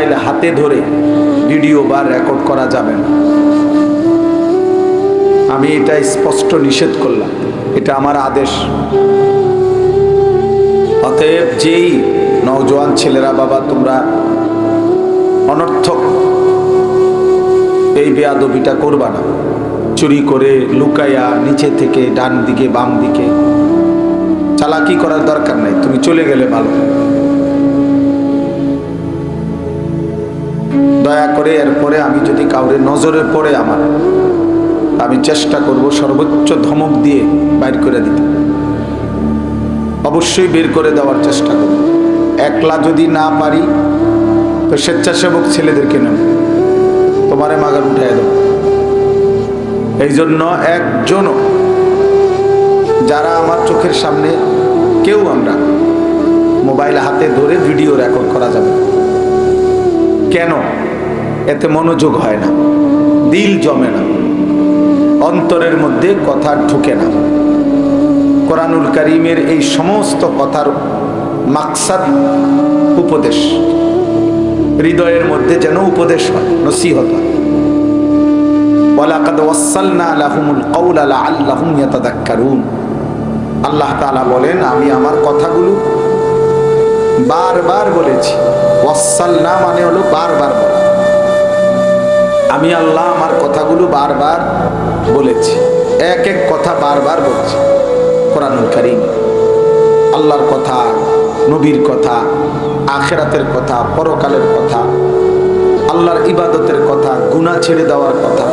Mobile হাতে ধরে video বা রেকর্ড করা যাবে না। আমি এটা স্পষ্ট নিষেধ করলাম, এটা আমার আদেশ। অতএব যেই নওজোয়ান ছেলেরা বাবা তোমরা অনর্থক এই বেয়াদবিটা করবা না, চুরি করে লুকাইয়া নিচে থেকে ডান দিকে বাম দিকে চালাকি করার দরকার নাই, তুমি চলে গেলে ভালো। দয়া করে এরপরে আমি যদি কাউরে নজরে পড়ে আমার, আমি চেষ্টা করব সর্বোচ্চ ধমক দিয়ে বাইর করে দিতে, অবশ্যই বের করে দেওয়ার চেষ্টা করব। একলা যদি না পারি তো স্বেচ্ছাসেবক ছেলেদেরকে নেব, তোমারে মাগার উঠাই দেব। এই জন্য একজনও যারা আমার চোখের সামনে কেউ আমরা মোবাইল হাতে ধরে ভিডিও রেকর্ড করা যাবে। কেন? এতে মনোযোগ হয় না, দিল জমে না, অন্তরের মধ্যে কথা ঢুকে না। কোরআনুল কারীমের এই সমস্ত কথার মাকসাদ উপদেশ, হৃদয়ের মধ্যে যেন উপদেশ হয়, নসিহত হয়। ওয়ালাকাদ ওয়াসালনা লাহুমুল কওলা লাআল্লাহুম ইয়াতাযাক্কারুন। আল্লাহ তাআলা বলেন, আমি আমার কথাগুলো বারবার বলেছি। ওয়াসালনা মানে হলো বারবার বলা। আমি আল্লাহ আমার কথাগুলো বারবার বলেছি, এক এক কথা বারবার বলছি। কোরআনুল কারীম আল্লাহর কথা, নবীর কথা, আখিরাতের কথা, পরকালের কথা, আল্লাহর ইবাদতের কথা, গুনাহ ছেড়ে দেওয়ার কথা,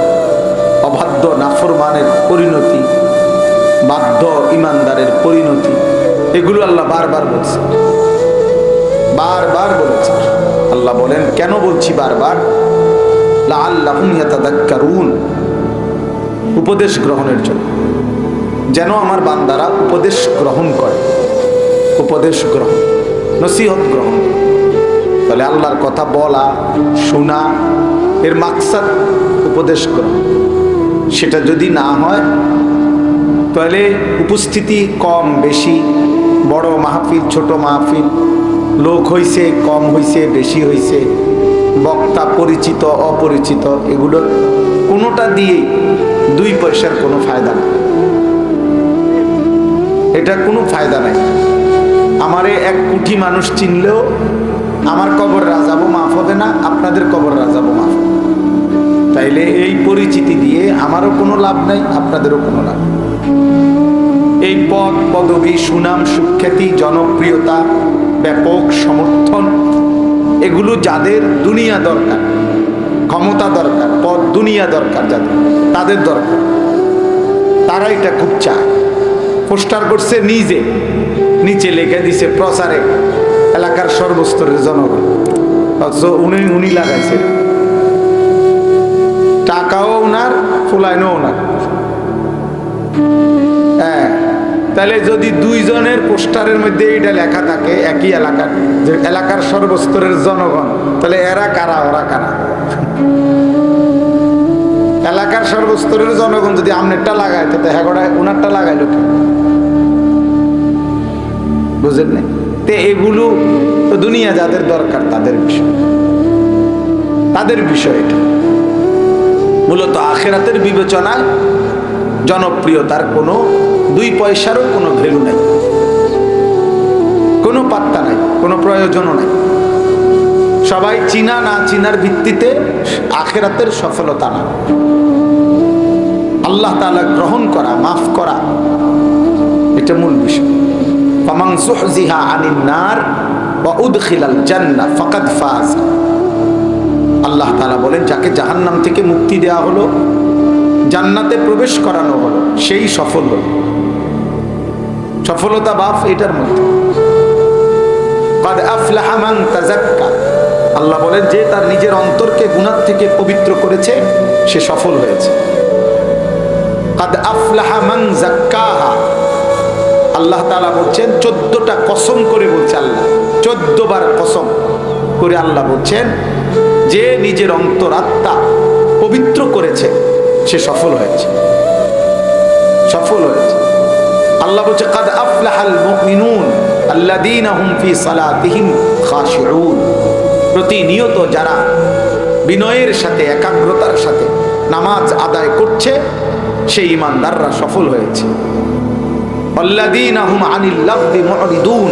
অবাধ্য নাফরমানের পরিণতি, বাধ্য ইমানদারের পরিণতি, এগুলো আল্লাহ বারবার বলছে, বারবার বলেছে। আল্লাহ বলেন, কেন বলছি বারবার? লাআল্লাহুম ইয়াতাযাক্কারুন, উপদেশ গ্রহণের জন্য, যেন আমার বান্দারা উপদেশ গ্রহণ করে। উপদেশ গ্রহণ, নসিহত গ্রহণ। তাহলে আল্লাহর কথা বলা, শোনা, এর মাকসাদ উপদেশ গ্রহণ। সেটা যদি না হয় তাহলে উপস্থিতি কম বেশি, বড় মাহফিল ছোট মাহফিল, লোক হইছে কম হইছে বেশি হইছে, বক্তা পরিচিত অপরিচিত, এগুলো কোনোটা দিয়ে 2 পয়সার কোনো ফায়দা নেই। এটা কোনো ফায়দা নাই। আমারে 1 কোটি মানুষ চিনলেও আমার কবর রাজাবো মাফ হবে না, আপনাদের কবর রাজাবো মাফ হবে। তাইলে এই পরিচিতি দিয়ে আমারও কোনো লাভ নাই, আপনাদেরও কোনো লাভ। এই পদ পদবী, সুনাম, সুখ্যাতি, জনপ্রিয়তা, ব্যাপক সমর্থন, এগুলো যাদের দুনিয়া দরকার, ক্ষমতা দরকার, পদ দুনিয়া দরকার, যাদের তাদের দরকার, তারা এটা খুব চায়। পোস্টার করছে নিজে, নিচে লিখে দিছে প্রচারে এলাকার সর্বস্তরের জনগণ, উনি লাগাইছে। টাকাও ওনার, ফুলাইনও ওনার। হ্যাঁ, তাহলে যদি 2 জনের পোস্টারের মধ্যে এটা লেখা থাকে একই এলাকার, যে এলাকার সর্বস্তরের জনগণ, তাহলে এরা কারা ওরা কারা? এলাকার সর্বস্তরের জনগণ যদি আমনেরটা লাগায়, তো হ্যাঁ ওনারটা লাগাইলো কি? বুঝলেন না? তো এগুলো তো দুনিয়া যাদের দরকার তাদের বিষয়, তাদের বিষয়। এটা মূলত আখিরাতের বিবেচনায় জনপ্রিয়তার কোনো 2 পয়সারও কোনো ভ্যালু নাই, কোনো পাত্তা নাই, কোনো প্রয়োজনও নাই। সবাই চিনা না চিনার ভিত্তিতে আখিরাতের সফলতা না। আল্লাহ তাআলা গ্রহণ করা, মাফ করা, এটা মূল বিষয়। ফামান যুহজিহা আনিন নার ওয়া উদখিলাল জান্নাহ ফাকাদ ফাজ। আল্লাহ তাআলা বলেন, যাকে জাহান্নাম থেকে মুক্তি দেওয়া হলো, জান্নাতে প্রবেশ করানো হলো, সেই সফল হলো। সফলতা বাপ এটার মধ্যে। কাদ আফলাহা মান তাযাক্কা, আল্লাহ বলেন যে তার নিজের অন্তরকে গুনাহ থেকে পবিত্র করেছে সে সফল হয়েছে। কাদ আফলাহা মান যাক্কাহা, আল্লাহ তাআলা বলছেন, 14টা কসম করে বলছে আল্লাহ, 14 বার কসম করে আল্লাহ বলছেন যে নিজের অন্তরাত্মা পবিত্র করেছে সে সফল হয়েছে, সফল হয়েছে। আল্লাহ বলছে, কাদ আফলাহাল মুমিনুন আল্লাযীনা হুম ফি সালাতিহিম খাশিউন। প্রতিনিয়ত যারা বিনয়ের সাথে একাগ্রতার সাথে নামাজ আদায় করছে সেই ইমানদাররা সফল হয়েছে। আল্লাযীনা হুম আনিল লাগবি মুরিদুন,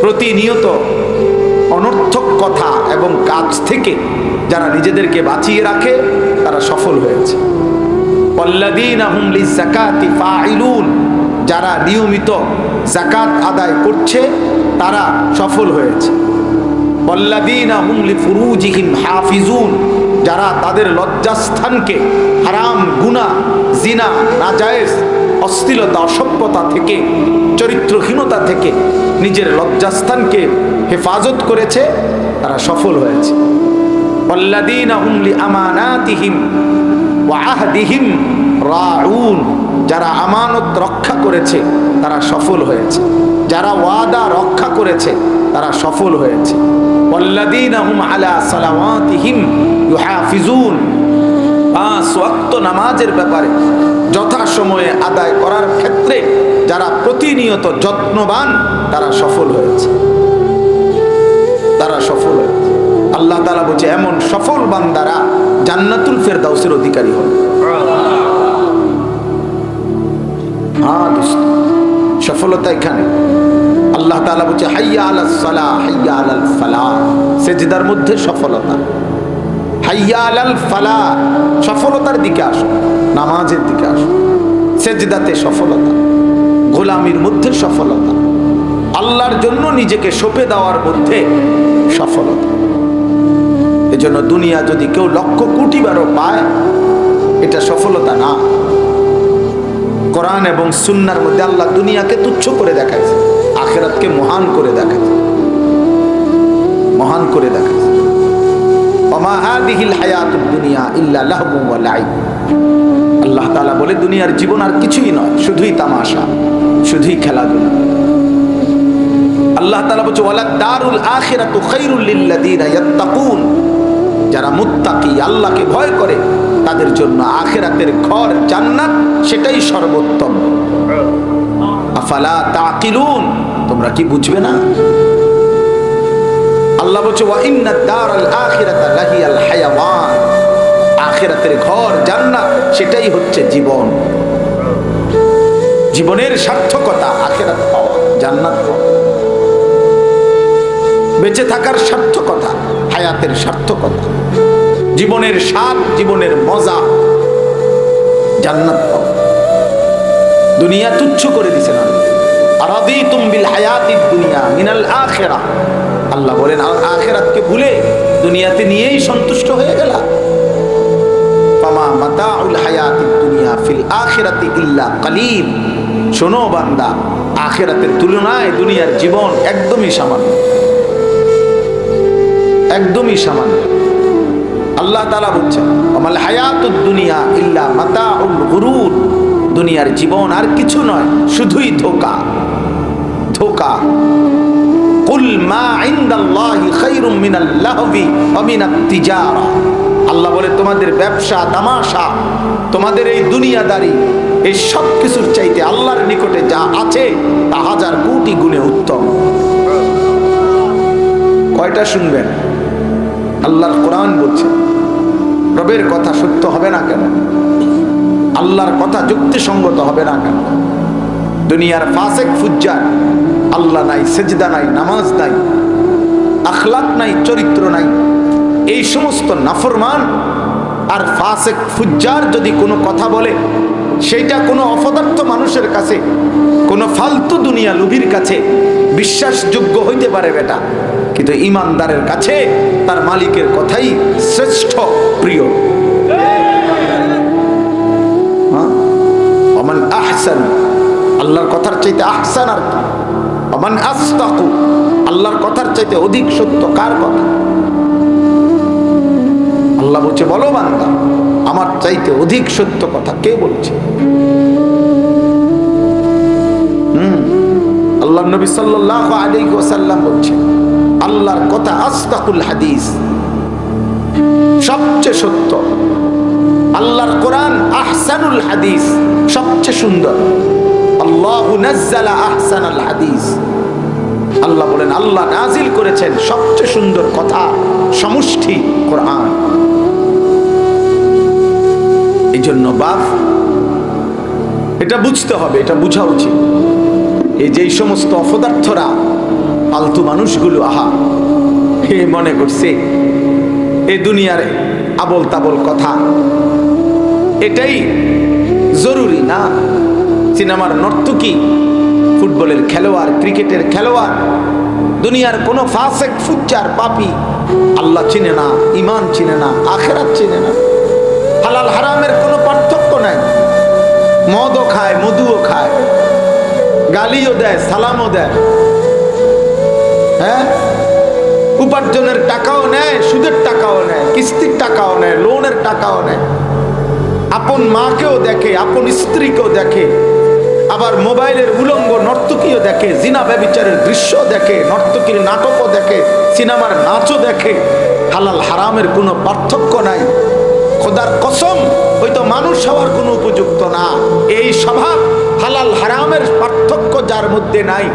প্রতিনিয়ত অনর্থক কথা এবং কাজ থেকে যারা নিজেদেরকে বাঁচিয়ে রাখে তারা সফল হয়েছে। আল্লাযীনা হুম লিযাকাতি ফাইলুন, যারা নিয়মিত যাকাত আদায় করছে তারা সফল হয়েছে। আল্লাযীনা হুম লিফুরুজিহিম হাফিজুন, যারা তাদের লজ্জাস্থানকে হারাম, গুনাহ, জিনা, নাজায়েজ, অশ্লীলতা, অসভ্যতা থেকে, চরিত্রহীনতা থেকে নিজের লজ্জাস্থানকে হেফাজত করেছে তারা সফল হয়েছে। আল্লাযীনা হুম লিআমানাতিহিম ওয়া আহদিহিম রাউন, যারা আমানত রক্ষা করেছে তারা সফল হয়েছে, যারা ওয়াদা রক্ষা করেছে তারা সফল হয়েছে। আল্লাযীনা হুম আলা সালাওয়াতিহিম ইউহাফিজুন, 5 ওয়াক্ত নামাজের ব্যাপারে যথাসময়ে আদায় করার ক্ষেত্রে যারা প্রতিনিয়ত যত্নবান তারা সফল হয়েছে, তারা সফল হয়েছে। আল্লাহ তাআলা বলছে এমন সফল বান্দারা জান্নাতুল ফেরদাউসের অধিকারী হবে। হ্যাঁ দোস্ত, সফলতা এখানে। আল্লাহ তাআলা বলছে হাইয়া আলাস সালাহ হাইয়া আলাল ফালাহ, সেজদার মধ্যে সফলতা। হাইয়া আলাল ফালাহ, সফলতার দিকে আসো, নামাজের দিকে আসো। সেজদাতে সফলতা, গোলামির মধ্যে সফলতা, আল্লাহর জন্য নিজেকে সঁপে দেওয়ার মধ্যে সফলতা। এজন্য দুনিয়া যদি কেউ লক্ষ কোটি বারও পায় এটা সফলতা না। কোরআন এবং সুন্নাহর মধ্যে আল্লাহ দুনিয়াকে তুচ্ছ করে দেখাইছে, আখিরাতকে মহান করে দেখাইছে, মহান করে দেখাইছে। ওমা হাদিহিল হায়াতুদ দুনিয়া ইল্লা লাহবু ওয়া লাইব, আল্লাহ তাআলা বলে দুনিয়ার জীবন আর কিছুই নয়, শুধুই তামাশা, শুধুই খেলাধুলা। আল্লাহ তাআলা বলছে ওয়ালাদ দারুল আখিরাতু খায়রুল লিল্লাযিনা ইয়াত্তাকুন, যারা মুত্তাকি, আল্লাহকে ভয় করে তাদের জন্য আখিরাতের ঘর জান্নাত, সেটাই সর্বোত্তম। আফালা তাকিলুন, তোমরা কি বুঝবে না? আল্লাহ বলছে ওয়া ইন্নাদ দারাল আখিরাতা লাহিয়াল হায়াওয়ান, আখিরাতের ঘর জান্নাত সেটাই হচ্ছে জীবন। জীবনের সার্থকতা আখিরাত পাওয়া, জান্নাত পাওয়া। বেঁচে থাকার সার্থকতা, হায়াতের সার্থকতা, জীবনের স্বাদ, জীবনের মজা, জান্নাত পাওয়া। দুনিয়া তুচ্ছ করে দিছে না। আরাদিতুম বিল হায়াতিদ দুনিয়া মিনাল আখিরাহ, আল্লাহ বলেন আখিরাতকে ভুলে দুনিয়াতে নিয়েই সন্তুষ্ট হয়ে গেলা। ফামা মাতাউল হায়াতিদ দুনিয়া ফিল আখিরাতি ইল্লা কালিল, শোনো বান্দা, আখিরাতের তুলনায় দুনিয়ার জীবন একদমই সামান্য, একদমই সামান্য। আল্লাহ তাআলা বলছেন আমাল হায়াতুদ দুনিয়া ইল্লা মাতাউল গুরুর, দুনিয়ার জীবন আর কিছু নয়, শুধুই ধোঁকা, ধোঁকা। কুল মা ইনদাল্লাহি খায়রুম মিনাল লাহবি ওয়া মিনাত তিজারা, আল্লাহ বলে তোমাদের ব্যবসা, তামাশা, তোমাদের এই দুনিয়াদারি, এই সব কিছুর চাইতে আল্লাহর নিকটে যা আছে তা হাজার কোটি গুণে উত্তম। কয়টা শুনবেন? আল্লাহর কোরআন বলছে, রবের কথা সত্য হবে না কেন? আল্লাহর কথা যুক্তিসঙ্গত হবে না কেন? দুনিয়ার ফাসেক ফুজ্জার, আল্লাহ নাই, সেজদা নাই, নামাজ নাই, আখলাক নাই, চরিত্র নাই, এই সমস্ত নাফরমান আর ফাসেক ফুজ্জার যদি কোনো কথা বলে সেইটা কোনো অপদার্থ মানুষের কাছে, কোনো ফালতু দুনিয়া লুভির কাছে বিশ্বাসযোগ্য হইতে পারে বেটা, কিন্তু ইমানদারের কাছে তার মালিকের কথাই শ্রেষ্ঠ, প্রিয়। ওমান আহসান, আল্লাহর কথার চাইতে আহসান আর কি? ওমান আসতাকু, আল্লাহর কথার চাইতে অধিক সত্য কার কথা? আল্লাহ বলছে বলো বান্দা, আমার চাইতে অধিক সত্য কথা কে বলছে? আল্লাহ নবী সাল্লাল্লাহু আলাইহি ওয়াসাল্লাম বলছেন আল্লাহর কথা আসতাকুল হাদিস, সবচেয়ে সত্য। আল্লাহর কোরআন আহসানুল হাদিস, সবচেয়ে সুন্দর। আল্লাহু নাজ্জালা আহসানাল হাদিস, আল্লাহ বলেন আল্লাহ নাজিল করেছেন সবচেয়ে সুন্দর কথা সমষ্টি কোরআন। এই জন্য বাপ এটা বুঝতে হবে, এটা বোঝা উচিত। এই যে সমস্ত অপদার্থরা ফালতু মানুষগুলো আহা এ মনে করছে এই দুনিয়ার আবল তাবল কথা এটাই জরুরি না। সিনেমার নর্তকী, ফুটবলের খেলোয়াড়, ক্রিকেটের খেলোয়াড়, দুনিয়ার কোনো ফাসেক ফুজ্জার পাপী আল্লাহ চিনে না, ঈমান চিনে না, আখিরাত চিনে না। হালাল হারামের কোনো পার্থক্য নাই। মদও খায়, মধুও খায়, গালিও দেয়, সালামও দেয়, হ্যাঁ, উপার্জনের টাকাও নেয়, সুদের টাকাও নেয়, কিস্তির টাকাও নেয়, লোনের টাকাও নেয়, আপন মাকেও দেখে, আপন স্ত্রীকেও দেখে, আবার মোবাইলের উলঙ্গ নর্তকীও দেখে, জিনা ব্যভিচারের দৃশ্য দেখে, নর্তকীর নাটকও দেখে, সিনেমার নাচও দেখে। হালাল হারামের কোনো পার্থক্য নাই। খোদার কসম হয়তো মানুষ হওয়ার কোনো উপযুক্ত না। এই স্বভাব হালাল হারামের পার্থক্য যার মধ্যে নাই,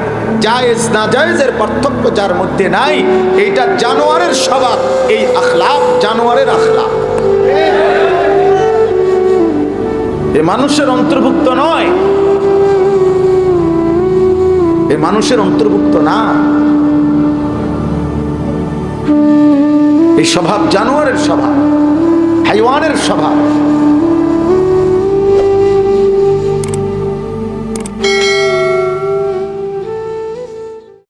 জায়েজ না জায়েজের পার্থক্য যার মধ্যে নাই, এইটা জানোয়ারের স্বভাব। এই আখলাক জানোয়ারের আখলাক, এ মানুষের অন্তর্ভুক্ত নয়, এ মানুষের অন্তর্ভুক্ত না। এই স্বভাব জানোয়ারের স্বভাব, হাইওয়ানের স্বভাব।